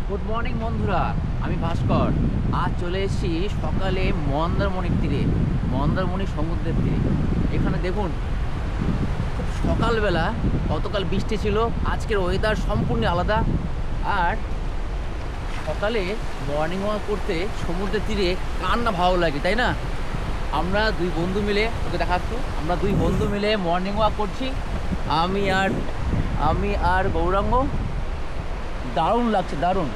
Good morning বন্ধুরা, আমি ভাস্কর। আজ চলে এসেছি সকালে মন্দারমণির তীরে, মন্দারমণি সমুদ্রের তীরে। এখানে দেখুন, খুব সকালবেলা, গতকাল বৃষ্টি ছিল, আজকের ওয়েদার সম্পূর্ণ আলাদা। আর সকালে মর্নিং ওয়াক করতে সমুদ্রের তীরে কার না ভালো লাগে, তাই না? আমরা দুই বন্ধু মিলে, তোকে দেখাচ্ছি, আমরা দুই বন্ধু মিলে মর্নিং ওয়াক করছি, আমি আর গৌরাঙ্গ। দারুণ লাগছে, দারুণ।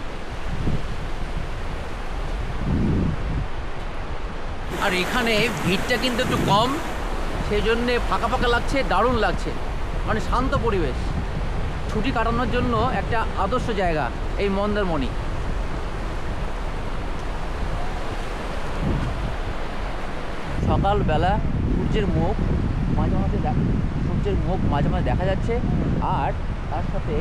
আর এখানে ভিড়টা কিন্তু একটু কম, সেই জন্যে ফাঁকা ফাঁকা লাগছে, দারুণ লাগছে। মানে শান্ত পরিবেশ, ছুটি কাটানোর জন্য একটা আদর্শ জায়গা এই মন্দারমণি। সকালবেলা সূর্যের মুখ মাঝে মাঝে দেখা যাচ্ছে, আর তার সাথে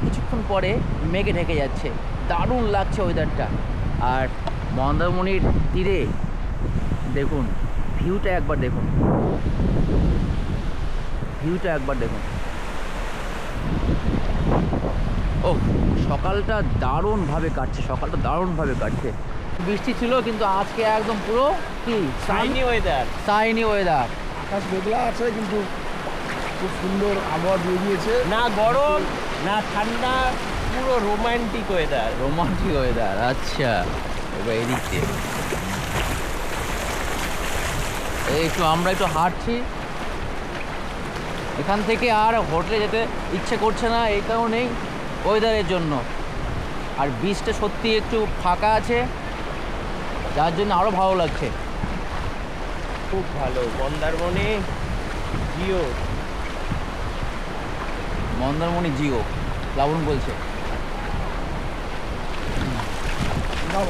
কিছুক্ষণ পরে মেঘে ঢেকে যাচ্ছে। দারুণ লাগছে ওয়েদারটা। আর মন্দারমণির তীরে দেখুন, ভিউটা একবার দেখুন, ও সকালটা দারুণভাবে কাটছে। বৃষ্টি ছিল, কিন্তু আজকে একদম পুরো কি সাইনি ওয়েদার। আকাশ মেঘলা আছে, কিন্তু খুব সুন্দর আবহাওয়া দিয়ে দিয়েছে। না গরম না ঠান্ডা, পুরো রোমান্টিক ওয়েদার। আচ্ছা, এবার এদিকে আমরা একটু হাঁটছি। এখান থেকে আর হোটেলে যেতে ইচ্ছে করছে না, এই কারণেই ওয়েদারের জন্য। আর বীজটা সত্যি একটু ফাঁকা আছে, যার জন্য আরও ভালো লাগছে। খুব ভালো। মন্দারমণি জিও, প্লাবন বলছে। না,